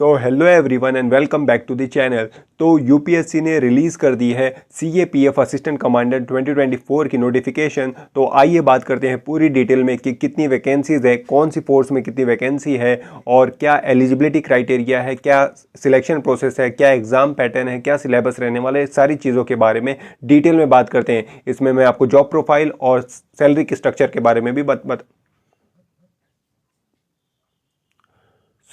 So hello everyone and welcome back to the channel. तो UPSC ने release कर दी है सीएपीएफ असिस्टेंट कमांडेंट 2024 की नोटिफिकेशन। तो आइए बात करते हैं पूरी डिटेल में कि कितनी वैकेंसीज है, कौन सी फोर्स में कितनी वैकेंसी है और क्या एलिजिबिलिटी क्राइटेरिया है, क्या सिलेक्शन प्रोसेस है, क्या एग्ज़ाम पैटर्न है, क्या सिलेबस रहने वाले, सारी चीज़ों के बारे में डिटेल में बात करते हैं। इसमें मैं आपको जॉब प्रोफाइल और सैलरी के स्ट्रक्चर के बारे में भी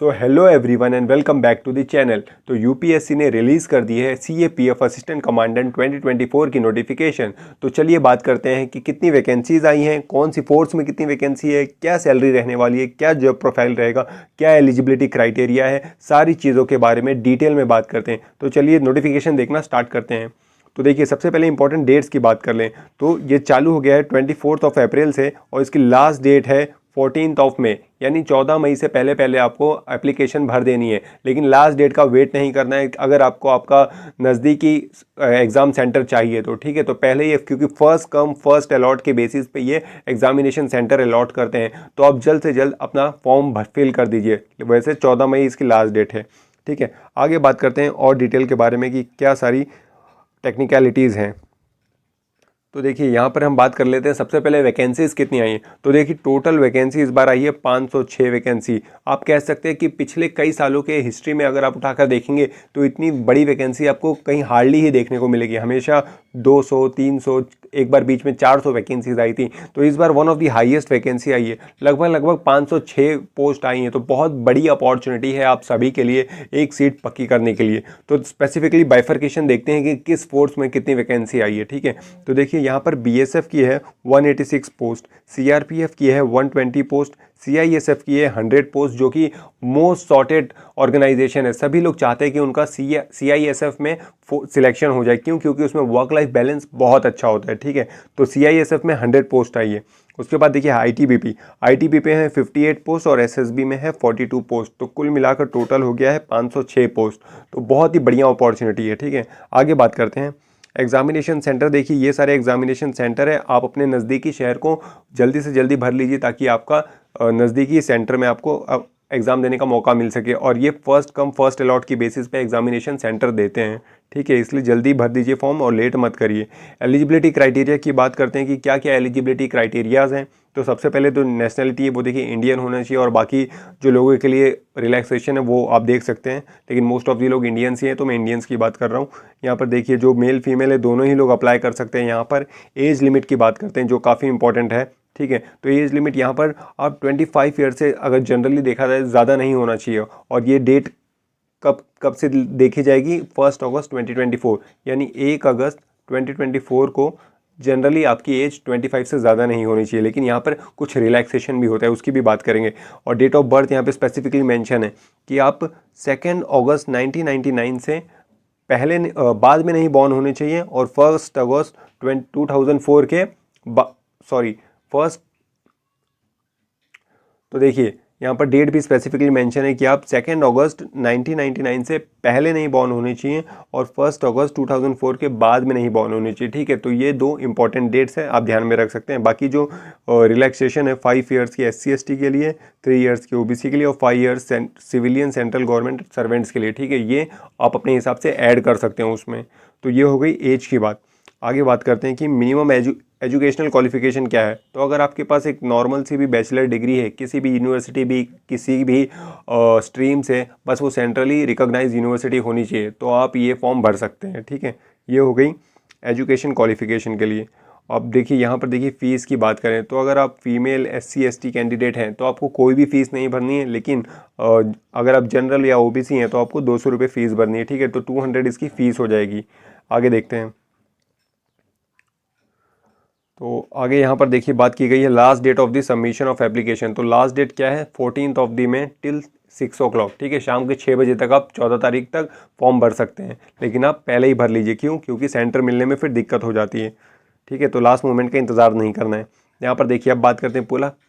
so hello everyone and welcome back to the channel. तो यूपीएससी ने रिलीज़ कर दी है सीएपीएफ असिस्टेंट कमांडेंट 2024 की नोटिफिकेशन। तो चलिए बात करते हैं कि कितनी वैकेंसीज आई हैं, कौन सी फोर्स में कितनी वैकेंसी है, क्या सैलरी रहने वाली है, क्या जॉब प्रोफाइल रहेगा, क्या एलिजिबिलिटी क्राइटेरिया है, सारी चीज़ों के बारे में डिटेल में बात करते हैं। तो चलिए नोटिफिकेशन देखना स्टार्ट करते हैं। तो देखिए सबसे पहले इंपॉर्टेंट डेट्स की बात कर लें तो ये चालू हो गया है 24 अप्रैल से और इसकी लास्ट डेट है 14 मई, यानी 14 मई से पहले पहले आपको एप्लीकेशन भर देनी है। लेकिन लास्ट डेट का वेट नहीं करना है अगर आपको आपका नज़दीकी एग्ज़ाम सेंटर चाहिए तो, ठीक है। तो पहले ये क्योंकि फर्स्ट कम फर्स्ट अलॉट के बेसिस पे ये एग्जामिनेशन सेंटर अलॉट करते हैं, तो आप जल्द से जल्द अपना फॉर्म फिल कर दीजिए। वैसे 14 मई इसकी लास्ट डेट है, ठीक है। आगे बात करते हैं और डिटेल के बारे में कि क्या सारी टेक्निकलिटीज़ हैं। तो देखिए यहाँ पर हम बात कर लेते हैं सबसे पहले वैकेंसीज कितनी आई हैं। तो देखिए टोटल वैकेंसी इस बार आई है 506 वैकेंसी। आप कह सकते हैं कि पिछले कई सालों के हिस्ट्री में अगर आप उठाकर देखेंगे तो इतनी बड़ी वैकेंसी आपको कहीं हार्डली ही देखने को मिलेगी। हमेशा 200 300, एक बार बीच में 400 वैकेंसीज आई थी। तो इस बार one of the highest vacancy आई है, लगभग 506 पोस्ट आई हैं। तो बहुत बड़ी अपॉर्चुनिटी है आप सभी के लिए एक सीट पक्की करने के लिए। तो स्पेसिफिकली बाइफर्केशन देखते हैं कि किस फोर्स में कितनी वैकेंसी आई है, ठीक है। तो देखिए यहाँ पर बीएसएफ की है 186 पोस्ट, सीआरपीएफ की है 120 पोस्ट, सीआईएसएफ की है 100 पोस्ट, जो कि मोस्ट सॉर्टेड ऑर्गेनाइजेशन है। सभी लोग चाहते हैं कि उनका सीआईएसएफ में सिलेक्शन हो जाए। क्यों? क्योंकि उसमें वर्क लाइफ बैलेंस बहुत अच्छा होता है, ठीक है। तो सीआईएसएफ में 100 पोस्ट आई है। उसके बाद देखिए आईटीबीपी है 58 पोस्ट और एसएसबी में है 42 पोस्ट। तो कुल मिलाकर टोटल हो गया है 506 पोस्ट। तो बहुत ही बढ़िया अपॉर्चुनिटी है, ठीक है। आगे बात करते हैं एग्जामिनेशन सेंटर। देखिए ये सारे एग्जामिनेशन सेंटर है, आप अपने नज़दीकी शहर को जल्दी से जल्दी भर लीजिए ताकि आपका नज़दीकी सेंटर में आपको एग्ज़ाम देने का मौका मिल सके। और ये फर्स्ट कम फर्स्ट अलॉट की बेसिस पे एग्जामिनेशन सेंटर देते हैं, ठीक है। इसलिए जल्दी भर दीजिए फॉर्म और लेट मत करिए। एलिजिबिलिटी क्राइटेरिया की बात करते हैं कि क्या क्या एलिजिबिलिटी क्राइटेरियाज हैं। तो सबसे पहले तो नेशनलिटी है वो देखिए इंडियन होना चाहिए, और बाकी जो लोगों के लिए रिलैक्सेशन है वो आप देख सकते हैं, लेकिन मोस्ट ऑफ दी लोग इंडियंस ही हैं तो मैं इंडियंस की बात कर रहा हूँ। यहाँ पर देखिए जो मेल फीमेल है दोनों ही लोग अप्लाई कर सकते हैं। यहाँ पर एज लिमिट की बात करते हैं जो काफ़ी इंपॉर्टेंट है, ठीक है। तो एज लिमिट यहाँ पर आप 25 ईयर से अगर जनरली देखा जाए ज़्यादा नहीं होना चाहिए। और ये डेट कब कब से देखी जाएगी? 1 अगस्त 2024, यानी 1 अगस्त 2024 को जनरली आपकी एज 25 से ज़्यादा नहीं होनी चाहिए। लेकिन यहाँ पर कुछ रिलैक्सेशन भी होता है, उसकी भी बात करेंगे। और डेट ऑफ बर्थ यहाँ पे स्पेसिफिकली मेंशन है कि आप 2 अगस्त 1999 से पहले बाद में नहीं बॉर्न होने चाहिए, और 1 अगस्त 2004 के फर्स्ट। तो देखिए यहाँ पर डेट भी स्पेसिफिकली मेंशन है कि आप 2 अगस्त 1999 से पहले नहीं बॉर्न होने चाहिए और 1 अगस्त 2004 के बाद में नहीं बॉर्न होने चाहिए, ठीक है। तो ये दो इंपॉर्टेंट डेट्स हैं, आप ध्यान में रख सकते हैं। बाकी जो रिलैक्सेशन है 5 ईयर्स की SC/ST के लिए, 3 ईयर्स की OBC के लिए और 5 years civilian central government servants के लिए, ठीक है। ये आप अपने हिसाब से ऐड कर सकते हैं उसमें। तो ये हो गई एज की बात। आगे बात करते हैं कि मिनिमम एजुकेशनल क्वालिफिकेशन क्या है। तो अगर आपके पास एक नॉर्मल सी भी बैचलर डिग्री है किसी भी यूनिवर्सिटी भी किसी भी स्ट्रीम से, बस वो सेंट्रली रिकॉग्नाइज यूनिवर्सिटी होनी चाहिए, तो आप ये फॉर्म भर सकते हैं, ठीक है। ये हो गई एजुकेशन क्वालिफिकेशन के लिए। अब देखिए यहाँ पर देखिए फ़ीस की बात करें तो अगर आप फीमेल SC/ST कैंडिडेट हैं तो आपको कोई भी फ़ीस नहीं भरनी है। लेकिन अगर आप जनरल या OBC हैं तो आपको 200 रुपये फ़ीस भरनी है, ठीक है। तो 200 इसकी फ़ीस हो जाएगी। आगे देखते हैं। तो आगे यहाँ पर देखिए बात की गई है last date of the submission of application. तो लास्ट डेट क्या है? 14 मई टिल 6 o'clock, ठीक है। शाम के 6 बजे तक आप 14 तारीख तक फॉर्म भर सकते हैं, लेकिन आप पहले ही भर लीजिए। क्यों? क्योंकि सेंटर मिलने में फिर दिक्कत हो जाती है, ठीक है। तो लास्ट मोमेंट का इंतज़ार नहीं करना है। यहाँ पर देखिए अब बात करते हैं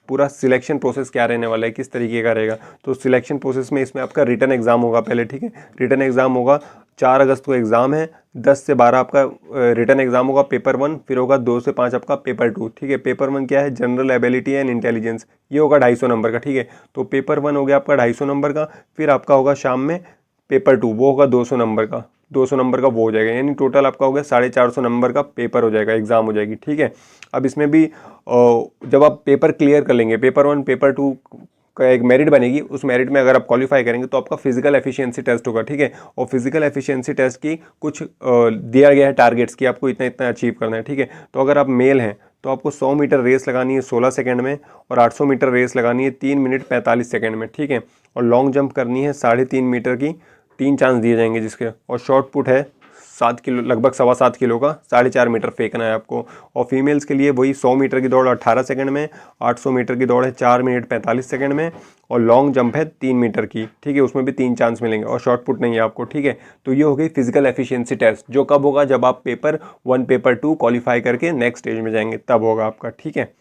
पूरा सिलेक्शन प्रोसेस क्या रहने वाला है, किस तरीके का रहेगा। तो सिलेक्शन प्रोसेस में इसमें आपका रिटन एग्जाम होगा पहले, ठीक है। रिटन एग्जाम होगा 4 अगस्त को एग्जाम है, 10 से 12 आपका रिटन एग्जाम होगा पेपर 1, फिर होगा 2 से 5 आपका पेपर 2, ठीक है। पेपर 1 क्या है, जनरल एबिलिटी एंड इंटेलिजेंस, ये होगा 250 नंबर का, ठीक है। तो पेपर 1 हो गया आपका 250 नंबर का। फिर आपका होगा शाम में पेपर 2, वो होगा 200 नंबर का, 200 नंबर का वो हो जाएगा, यानी टोटल आपका हो गया 450 नंबर का पेपर हो जाएगा, एग्जाम हो जाएगी, ठीक है। अब इसमें भी जब आप पेपर क्लियर कर लेंगे, पेपर 1 पेपर 2 का एक मेरिट बनेगी, उस मेरिट में अगर आप क्वालिफाई करेंगे तो आपका फिजिकल एफिशिएंसी टेस्ट होगा, ठीक है। और फिजिकल एफिशिएंसी टेस्ट की कुछ दिया गया है टारगेट्स की, आपको इतना इतना अचीव करना है, ठीक है। तो अगर आप मेल हैं तो आपको 100 मीटर रेस लगानी है 16 सेकंड में, और 800 मीटर रेस लगानी है 3 मिनट 45 सेकंड में, ठीक है। और लॉन्ग जंप करनी है 3.5 मीटर की, 3 चांस दिए जाएंगे जिसके। और शॉर्ट पुट है 7 किलो, लगभग 7.25 किलो का 4.5 मीटर फेंकना है आपको। और फीमेल्स के लिए वही 100 मीटर की दौड़ 18 सेकंड में, 800 मीटर की दौड़ है 4 मिनट 45 सेकंड में, और लॉन्ग जंप है 3 मीटर की, ठीक है। उसमें भी 3 चांस मिलेंगे, और शॉर्ट पुट नहीं है आपको, ठीक है। तो ये हो गई फिजिकल एफिशिएंसी टेस्ट, जो कब होगा, जब आप पेपर 1 पेपर 2 क्वालिफाई करके नेक्स्ट स्टेज में जाएंगे तब होगा आपका, ठीक है।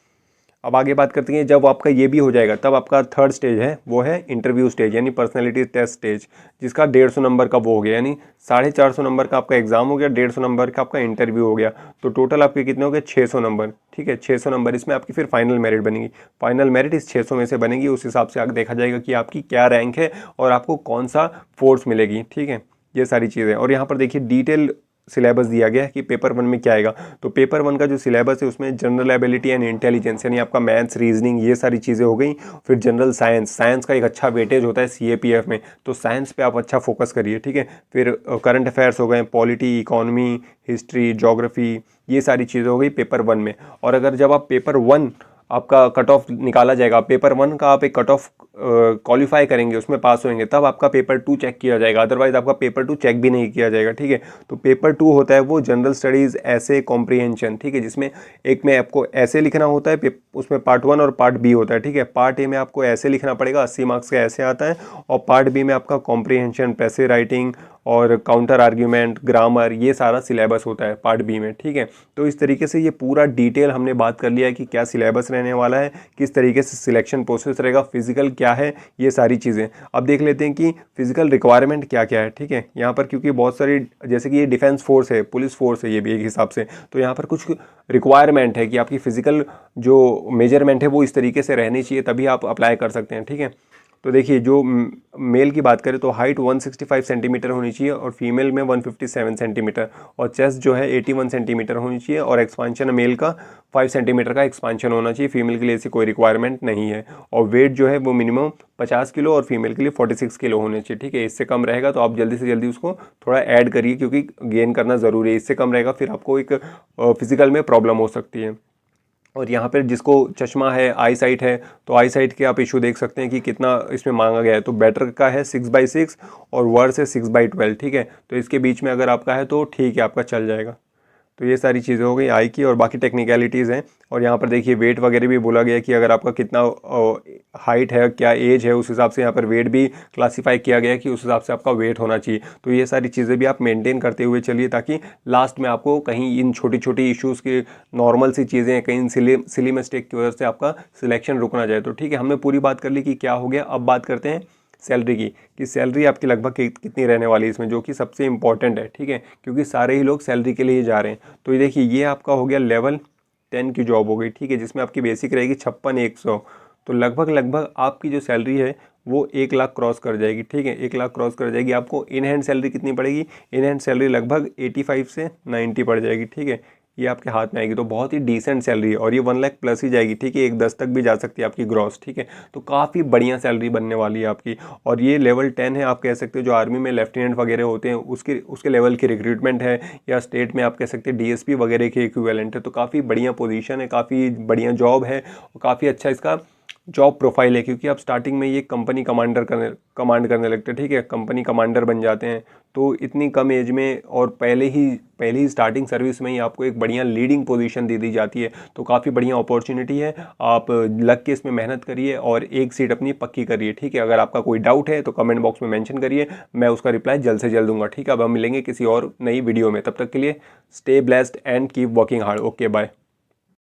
अब आगे बात करते हैं, जब आपका ये भी हो जाएगा तब आपका थर्ड स्टेज है, वो है इंटरव्यू स्टेज, यानी पर्सनैलिटी टेस्ट स्टेज, जिसका 150 नंबर का वो हो गया, यानी 450 नंबर का आपका एग्जाम हो गया, 150 नंबर का आपका इंटरव्यू हो गया। तो टोटल आपके कितने हो गए, 600 नंबर, ठीक है। 600 नंबर, इसमें आपकी फिर फाइनल मेरिट बनेगी। फाइनल मेरिट इस 600 में से बनेगी, उस हिसाब से आगे देखा जाएगा कि आपकी क्या रैंक है और आपको कौन सा फोर्स मिलेगी, ठीक है। ये सारी चीज़ें। और यहाँ पर देखिए डिटेल सिलेबस दिया गया है कि पेपर 1 में क्या आएगा। तो पेपर 1 का जो सिलेबस है उसमें जनरल एबिलिटी एंड इंटेलिजेंस, यानी आपका मैथ्स, रीजनिंग, ये सारी चीज़ें हो गई। फिर जनरल साइंस का एक अच्छा वेटेज होता है सीएपीएफ में, तो साइंस पे आप अच्छा फोकस करिए, ठीक है। फिर करंट अफेयर्स हो गए, पॉलिटी, इकोनॉमी, हिस्ट्री, ज्योग्राफी, ये सारी चीज़ें हो गई पेपर 1 में। और अगर जब आप पेपर 1 आपका कट ऑफ निकाला जाएगा, पेपर 1 का आप एक कट ऑफ क्वालिफाई करेंगे, उसमें पास होंगे, तब आपका पेपर 2 चेक किया जाएगा, अदरवाइज आपका पेपर 2 चेक भी नहीं किया जाएगा, ठीक है। तो पेपर 2 होता है वो जनरल स्टडीज़ ऐसे कॉम्प्रिहेंशन, ठीक है, जिसमें एक में आपको ऐसे लिखना होता है, उसमें पार्ट 1 और पार्ट बी होता है, ठीक है। पार्ट ए में आपको ऐसे लिखना पड़ेगा, 80 मार्क्स का ऐसे आता है, और पार्ट बी में आपका कॉम्प्रिहेंशन, पैसिव राइटिंग और काउंटर आर्ग्यूमेंट, ग्रामर, ये सारा सिलेबस होता है पार्ट बी में, ठीक है। तो इस तरीके से ये पूरा डिटेल हमने बात कर लिया है कि क्या सिलेबस रहने वाला है, किस तरीके से सिलेक्शन प्रोसेस रहेगा, फिजिकल क्या है, ये सारी चीज़ें। अब देख लेते हैं कि फिजिकल रिक्वायरमेंट क्या क्या है, ठीक है। यहाँ पर क्योंकि बहुत सारी, जैसे कि ये डिफेंस फोर्स है, पुलिस फोर्स है, ये भी एक हिसाब से, तो यहाँ पर कुछ रिक्वायरमेंट है कि आपकी फिजिकल जो मेजरमेंट है वो इस तरीके से रहनी चाहिए, तभी आप अप्लाई कर सकते हैं, ठीक है। तो देखिए जो मेल की बात करें तो हाइट 165 सेंटीमीटर होनी चाहिए, और फीमेल में 157 सेंटीमीटर, और चेस्ट जो है 81 सेंटीमीटर होनी चाहिए, और एक्सपांशन मेल का 5 सेंटीमीटर का एक्सपांशन होना चाहिए। फीमेल के लिए ऐसी कोई रिक्वायरमेंट नहीं है। और वेट जो है वो मिनिमम 50 किलो और फीमेल के लिए 46 किलो होने चाहिए, ठीक है। इससे कम रहेगा तो आप जल्दी से जल्दी उसको थोड़ा ऐड करिए, क्योंकि गेन करना ज़रूरी है। इससे कम रहेगा फिर आपको एक फिजिकल में प्रॉब्लम हो सकती है। और यहाँ पर जिसको चश्मा है, आई साइट है, तो आई साइट के आप इशू देख सकते हैं कि कितना इसमें मांगा गया है। तो बेटर का है 6/6 और वर्स है 6/12, ठीक है। तो इसके बीच में अगर आपका है तो ठीक है, आपका चल जाएगा। तो ये सारी चीज़ें हो गई आई की, और बाकी टेक्निकलिटीज़ हैं। और यहाँ पर देखिए वेट वगैरह भी बोला गया है कि अगर आपका कितना हाइट है, क्या एज है, उस हिसाब से यहाँ पर वेट भी क्लासीफाई किया गया है कि उस हिसाब से आपका वेट होना चाहिए। तो ये सारी चीज़ें भी आप मेंटेन करते हुए चलिए, ताकि लास्ट में आपको कहीं इन छोटी छोटी इश्यूज़ की, नॉर्मल सी चीज़ें, कहीं सिली मिस्टेक की वजह से आपका सिलेक्शन रुक ना जाए। तो ठीक है, हमने पूरी बात कर ली कि क्या हो गया। अब बात करते हैं सैलरी की, कि सैलरी आपकी लगभग कितनी रहने वाली है इसमें, जो कि सबसे इंपॉर्टेंट है, ठीक है, क्योंकि सारे ही लोग सैलरी के लिए ही जा रहे हैं। तो ये देखिए, ये आपका हो गया लेवल 10 की जॉब हो गई, ठीक है, जिसमें आपकी बेसिक रहेगी 56,100। तो लगभग आपकी जो सैलरी है वो 1 लाख क्रॉस कर जाएगी, ठीक है, 1 लाख क्रॉस कर जाएगी। आपको इन हैंड सैलरी कितनी पड़ेगी, इन हैंड सैलरी लगभग 85 से 90 पड़ जाएगी, ठीक है, ये आपके हाथ में आएगी। तो बहुत ही डिसेंट सैलरी है, और ये 1 लाख प्लस ही जाएगी, ठीक है, 1,10 तक भी जा सकती है आपकी ग्रॉस, ठीक है। तो काफ़ी बढ़िया सैलरी बनने वाली है आपकी। और ये लेवल 10 है, आप कह सकते हो जो आर्मी में लेफ्टिनेंट वगैरह होते हैं उसके लेवल की रिक्रूटमेंट है, या स्टेट में आप कह सकते हैं डीएसपी वगैरह के इक्विवेलेंट है। तो काफ़ी बढ़िया पोजीशन है, काफ़ी बढ़िया जॉब है, और काफ़ी अच्छा इसका जॉब प्रोफाइल है, क्योंकि आप स्टार्टिंग में ये कंपनी कमांड करने लगते हैं, ठीक है, कंपनी कमांडर बन जाते हैं। तो इतनी कम एज में और पहले ही स्टार्टिंग सर्विस में ही आपको एक बढ़िया लीडिंग पोजीशन दे दी जाती है। तो काफ़ी बढ़िया अपॉर्चुनिटी है, आप लग के इसमें मेहनत करिए और एक सीट अपनी पक्की करिए, ठीक है। अगर आपका कोई डाउट है तो कमेंट बॉक्स में मेंशन करिए, मैं उसका रिप्लाई जल्द से जल्द दूंगा, ठीक है। अब हम मिलेंगे किसी और नई वीडियो में, तब तक के लिए stay blessed and keep working hard. Okay, bye.